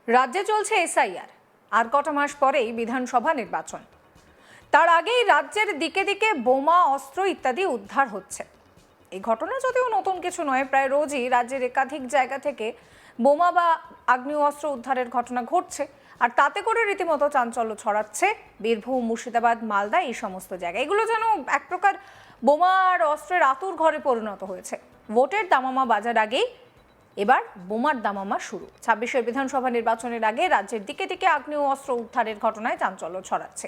রাজ্যে চলছে এসআইআর, আর কটা মাস পরেই বিধানসভা নির্বাচন। তার আগেই রাজ্যের দিকে দিকে বোমা, অস্ত্র ইত্যাদি উদ্ধার হচ্ছে। এই ঘটনা যদিও নতুন কিছু নয়, প্রায় রোজই রাজ্যের একাধিক জায়গা থেকে বোমা বা আগ্নেয়াস্ত্র উদ্ধারের ঘটনা ঘটছে, আর তাতে করে রীতিমতো চাঞ্চল্য ছড়াচ্ছে বীরভূম, মুর্শিদাবাদ, মালদা এই সমস্ত জায়গায়। এগুলো যেন এক প্রকার বোমা আর অস্ত্রের আতুর ঘরে পরিণত হয়েছে। ভোটের দামামা বাজার আগেই এবার বোমার দামামা শুরু। ২৬ বিধানসভা নির্বাচনের আগে রাজ্যের দিকে দিকে আগ্নেয় অস্ত্র উদ্ধারের ঘটনায় চাঞ্চল্য ছড়াচ্ছে।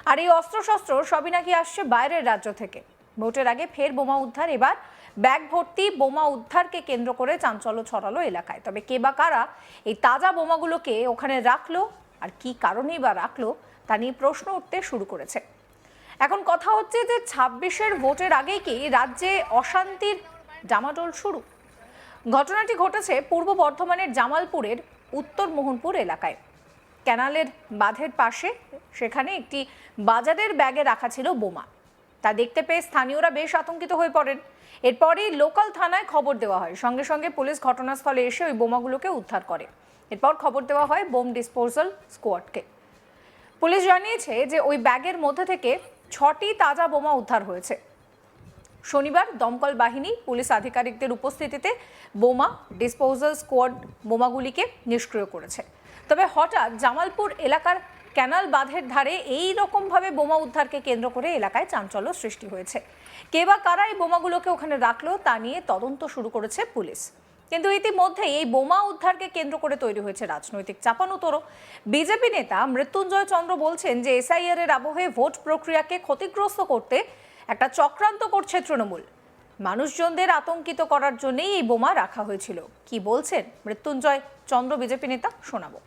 আর এই অস্ত্রশস্ত্র সবই নাকি আসছে বাইরের রাজ্য থেকে। ভোটের আগে ফের বোমা উদ্ধার, এবার ব্যাগ ভর্তি বোমা উদ্ধারকে কেন্দ্র করে চাঞ্চল্য ছড়ালো এলাকায়। তবে কে বা কারা এই তাজা বোমাগুলোকে ওখানে রাখলো আর কি কারণেই বা রাখলো তা নিয়ে প্রশ্ন উঠতে শুরু করেছে। এখন কথা হচ্ছে যে ২৬ ভোটের আগেই কি রাজ্যে অশান্তির ডামাডোল শুরু? ঘটনাটি ঘটেছে পূর্ব বর্ধমানের জামালপুরের উত্তর মোহনপুর এলাকায়। ক্যানালের বাঁধের পাশে সেখানে একটি বাজারের ব্যাগে রাখা ছিল বোমা। তা দেখতে পেয়ে স্থানীয়রা বেশ আতঙ্কিত হয়ে পড়েন। এরপরই লোকাল থানায় খবর দেওয়া হয়। সঙ্গে সঙ্গে পুলিশ ঘটনাস্থলে এসে ওই বোমাগুলোকে উদ্ধার করে। এরপর খবর দেওয়া হয় বোম ডিসপোজাল স্কোয়াডকে। পুলিশ জানিয়েছে যে ওই ব্যাগের মধ্যে থেকে ৬টি তাজা বোমা উদ্ধার হয়েছে। শনিবার দমকল বাহিনী, পুলিশ আধিকারিকদের উপস্থিতিতে বোমা ডিসপোজাল স্কোয়াড বোমাগুলিকে নিষ্ক্রিয় করেছে। তবে হঠাৎ জামালপুর এলাকার ক্যানাল বাঁধের ধারে এই রকমভাবে বোমা উদ্ধারকে কেন্দ্র করে এলাকায় চাঞ্চল্য সৃষ্টি হয়েছে। কে বা কারা এই বোমাগুলোকে ওখানে রাখলো তা নিয়ে তদন্ত শুরু করেছে পুলিশ। কিন্তু ইতিমধ্যেই এই বোমা উদ্ধারকে কেন্দ্র করে তৈরি হয়েছে রাজনৈতিক চাপানুতোরও। বিজেপি নেতা মৃত্যুঞ্জয় চন্দ্র বলছেন যে এসআইআর এর আবহে ভোট প্রক্রিয়াকে ক্ষতিগ্রস্ত করতে একটা চক্রান্ত করছে তৃণমূল। মানুষজনদের আতঙ্কিত করার জন্যই এই বোমা রাখা হয়েছিল। কি বলছেন মৃত্যুঞ্জয় চন্দ্র বিজেপি নেতা, শোনাবো।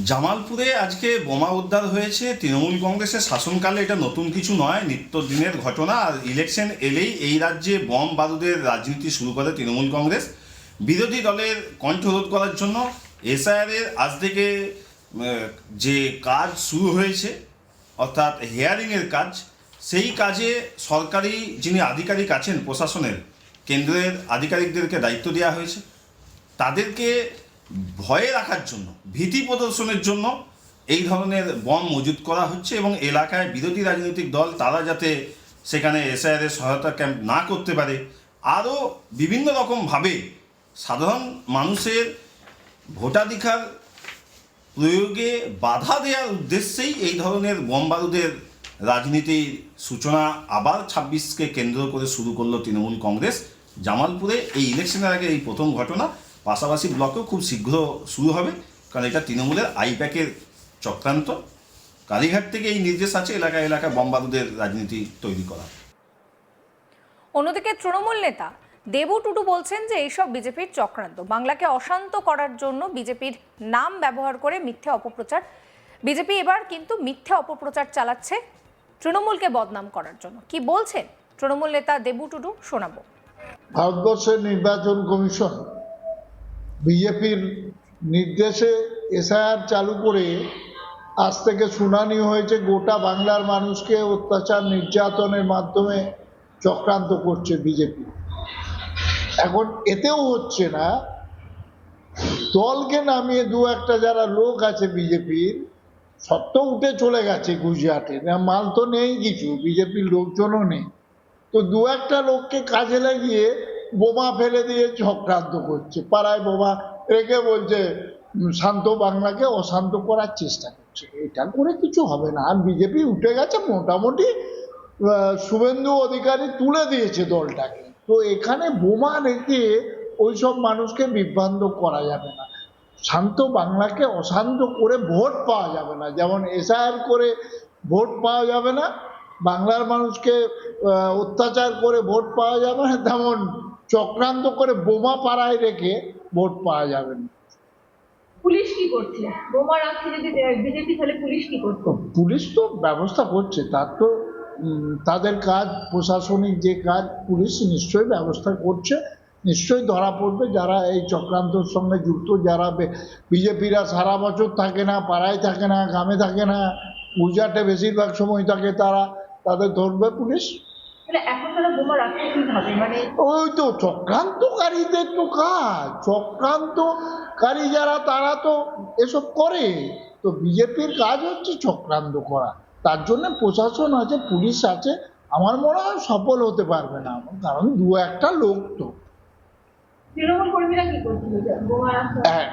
জামালপুরে আজকে বোমা উদ্ধার হয়েছে। তৃণমূল কংগ্রেসের শাসনকালে এটা নতুন কিছু নয়, নিত্যদিনের ঘটনা। আর ইলেকশন এলেই এই রাজ্যে বম বারুদের রাজনীতি শুরু করে তৃণমূল কংগ্রেস। বিরোধী দলের কণ্ঠরোধ করার জন্য এসআইআরের আজ থেকে যে কাজ শুরু হয়েছে, অর্থাৎ হেয়ারিংয়ের কাজ, সেই কাজে সরকারি যিনি আধিকারিক আছেন প্রশাসনের, কেন্দ্রের আধিকারিকদেরকে দায়িত্ব দেওয়া হয়েছে। তাদেরকে ভয়ে রাখার জন্য, ভীতি প্রদর্শনের জন্য এই ধরনের বম মজুত করা হচ্ছে এবং এলাকায় বিরোধী রাজনৈতিক দল তারা যাতে সেখানে এসআইআরের সহায়তা ক্যাম্প না করতে পারে, আরও বিভিন্ন রকমভাবে সাধারণ মানুষের ভোটাধিকার প্রয়োগে বাধা দেওয়ার উদ্দেশ্যেই এই ধরনের বোম বারুদের রাজনীতির সূচনা আবার ২৬কে কেন্দ্র করে শুরু করলো তৃণমূল কংগ্রেস। জামালপুরে এই ইলেকশনের আগে এই প্রথম ঘটনা। পাশাপাশি ব্লকেও খুব শীঘ্র শুরু হবে, কারণ এটা তৃণমূলের আইপ্যাকের চক্রান্ত। কালীঘাট থেকে এই নির্দেশ আছে এলাকায় এলাকায় বোম বারুদের রাজনীতি তৈরি করা। অন্যদিকে তৃণমূল নেতা দেবু টুডু বলছেন যে এইসব বিজেপির চক্রান্ত। বাংলাকে অশান্ত করার জন্য বিজেপির নাম ব্যবহার করে মিথ্যে অপপ্রচার। বিজেপি এবার কিন্তু মিথ্যে অপপ্রচার চালাচ্ছে তৃণমূলকে বদনাম করার জন্য। কি বলছেন তৃণমূল নেতা দেবু টুডু, শোনাবো। ভারতবর্ষের নির্বাচন কমিশন বিজেপির নির্দেশে এসআইআর চালু করে আজ থেকে শুনানি হয়েছে। গোটা বাংলার মানুষকে অত্যাচার নির্যাতনের মাধ্যমে চক্রান্ত করছে বিজেপি। এখন এতেও হচ্ছে না, দলকে নামিয়ে দু একটা যারা লোক আছে বিজেপির, সত্য উঠে চলে গেছে গুজরাটে, মাল তো নেই কিছু, বিজেপির লোকজনও নেই, তো দু একটা লোককে কাজে লাগিয়ে বোমা ফেলে দিয়ে চক্রান্ত করছে। পাড়ায় বোমা রেখে বলছে শান্ত বাংলাকে অশান্ত করার চেষ্টা করছে। এটা করে কিছু হবে না। আর বিজেপি উঠে গেছে মোটামুটি, শুভেন্দু অধিকারী তুলে দিয়েছে দলটাকে। তো এখানে বোমা রেখে ওইসব মানুষকে বিভ্রান্ত করা যাবে না। শান্ত বাংলাকে অশান্ত করে ভোট পাওয়া যাবে না। যেমন এসআইআর করে ভোট পাওয়া যাবে না, বাংলার মানুষকে অত্যাচার করে ভোট পাওয়া যাবে না, তেমন চক্রান্ত করে বোমা পাড়ায় রেখে ভোট পাওয়া যাবে না। পুলিশ কি করছে? বোমা রাখছে যদি বিজেপি, তাহলে পুলিশ কি করছে? পুলিশ তো ব্যবস্থা করছে, তার তো তাদের কাজ, প্রশাসনিক যে কাজ, পুলিশ নিশ্চয়ই ব্যবস্থা করছে। নিশ্চয়ই ধরা পড়বে যারা এই চক্রান্তর সঙ্গে যুক্ত। যারা বিজেপিরা সারা বছর থাকে না, পাড়ায় থাকে না, গ্রামে থাকে না, গুজরাটে বেশিরভাগ সময় থাকে, তাদের ধরবে পুলিশ। তাহলে এখন তারা বোমা রাখছে কিভাবে? মানে ওই তো চক্রান্তকারীদের তো কাজ, চক্রান্তকারী যারা তারা তো এসব করে। তো বিজেপির কাজ হচ্ছে চক্রান্ত করা, তার জন্য প্রশাসন আছে, পুলিশ আছে, আমার মনে হয় সফল হতে পারবে না, কারণ দু একটা লোক তো। তৃণমূল কর্মীরা কি করছিল বোমা রাখছে? হ্যাঁ,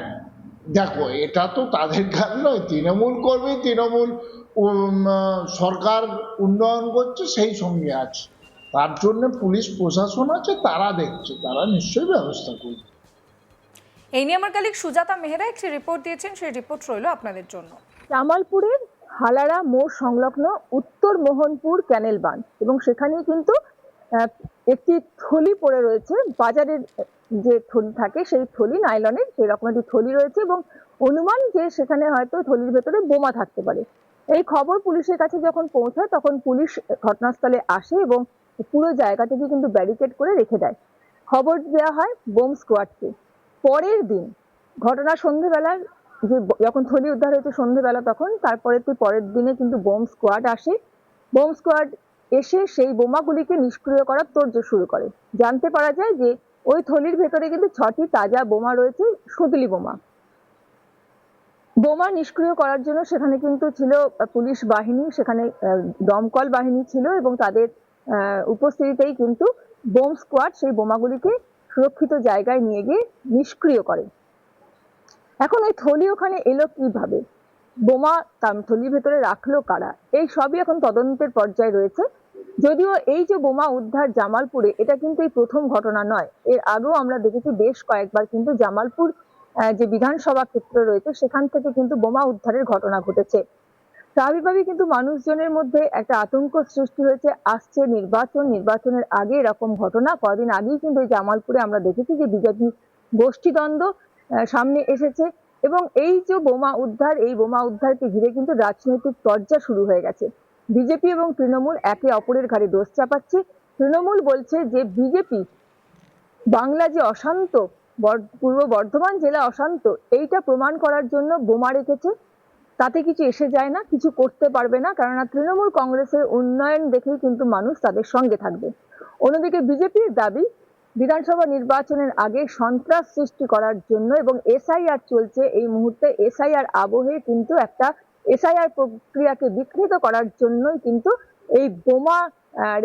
দেখো এটা তো তাদের কাজ নয়, তৃণমূল কর্মী, তৃণমূল সরকার উন্নয়ন করছে সেই সঙ্গে আছে, তার জন্য পুলিশ প্রশাসন আছে, তারা দেখছে, তারা নিশ্চয়ই ব্যবস্থা করবে। এই নিয়ে আমার কালিক সুজাতা মেহরা একটি রিপোর্ট দিয়েছেন, সেই রিপোর্ট রইল আপনাদের জন্য। জামালপুরের হালারা মোড় সংলগ্ন উত্তর মোহনপুর ক্যানেল বাঁধ এবং সেখানেই কিন্তু একটি থলি পড়ে রয়েছে, বাজারের যে থলি থাকে সেই থলি, নাইলনের সেই রকম একটি থলি রয়েছে এবং অনুমান যে সেখানে হয়তো থলির ভেতরে বোমা থাকতে পারে। এই খবর পুলিশের কাছে যখন পৌঁছায় তখন পুলিশ ঘটনাস্থলে আসে এবং পুরো জায়গাটাকে কিন্তু ব্যারিকেড করে রেখে দেয়। খবর দেওয়া হয় বোম স্কোয়াডকে। পরের দিন ঘটনা সন্ধ্যেবেলার যখন থলি উদ্ধার হয়েছে সন্ধ্যেবেলা, তখন তারপরে পরের দিনে কিন্তু বোম স্কোয়াড আসে। বোম স্কোয়াড এসে সেই বোমাগুলিকে নিষ্ক্রিয় করার তোড়জোড় শুরু করে। জানতে পারা যায় যে ওই থলির ভেতরে কিন্তু 6টি তাজা বোমা রয়েছে, সুতলি বোমা। বোমা নিষ্ক্রিয় করার জন্য সেখানে কিন্তু ছিল পুলিশ বাহিনী, সেখানে দমকল বাহিনী ছিল এবং তাদের উপস্থিতিতেই কিন্তু বোম স্কোয়াড সেই বোমাগুলিকে সুরক্ষিত জায়গায় নিয়ে গিয়ে নিষ্ক্রিয় করে। এখন ওই থলি ওখানে এলো কিভাবে, বোমা থলির ভেতরে রাখলো কারা, এই সবই এখন তদন্তের পর্যায়ে রয়েছে। যদিও এই যে বোমা উদ্ধার জামালপুরে, এটা কিন্তু এই প্রথম ঘটনা নয়, এর আগেও আমরা দেখেছি বেশ কয়েকবার কিন্তু জামালপুর যে বিধানসভা ক্ষেত্র রয়েছে সেখান থেকে কিন্তু বোমা উদ্ধারের ঘটনা ঘটেছে। স্বাভাবিকভাবেই কিন্তু মানুষজনের মধ্যে একটা আতঙ্ক সৃষ্টি হয়েছে। আসছে নির্বাচনের আগে এরকম ঘটনা, কদিন আগেই কিন্তু জামালপুরে আমরা দেখেছি যে বিজেপি গোষ্ঠীদ্বন্দ্ব সামনে এসেছে এবং এই যে বোমা উদ্ধার, এই বোমা উদ্ধারকে ঘিরে কিন্তু রাজনৈতিক চর্চা শুরু হয়ে গেছে। বিজেপি এবং তৃণমূল একে অপরের ঘাড়ে দোষ চাপাচ্ছে। তৃণমূল বলছে যে বিজেপি বাংলা যে অশান্ত, পূর্ব বর্ধমান জেলা অশান্ত, এইটা প্রমাণ করার জন্য বোমা রেখেছে, তাতে কিছু এসে যায় না, কিছু করতে পারবে না, কেননা তৃণমূল কংগ্রেসের উন্নয়ন দেখেই কিন্তু মানুষ তাদের সঙ্গে থাকবে। অন্যদিকে বিজেপির দাবি বিধানসভা নির্বাচনের আগে সন্ত্রাস সৃষ্টি করার জন্য এবং এসআইআর চলছে এই মুহূর্তে, এসআইআর আবহে কিন্তু একটা এসআইআর প্রক্রিয়াকে বিঘ্নিত করার জন্যই কিন্তু এই বোমা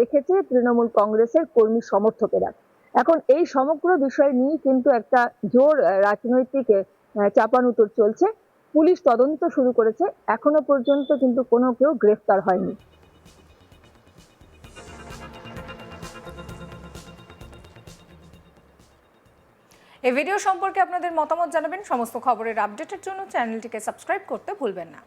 রেখেছে তৃণমূল কংগ্রেসের কর্মী সমর্থকেরা। এখন এই সমগ্র বিষয় নিয়ে কিন্তু একটা জোর রাজনৈতিক চাপানুতোর চলছে। পুলিশ তদন্ত শুরু করেছে, এখনো পর্যন্ত কিন্তু কোনো কেউ গ্রেফতার হয়নি। এই ভিডিও সম্পর্কে আপনাদের মতামত জানাবেন। সমস্ত খবরের আপডেটের জন্য চ্যানেলটিকে সাবস্ক্রাইব করতে ভুলবেন না।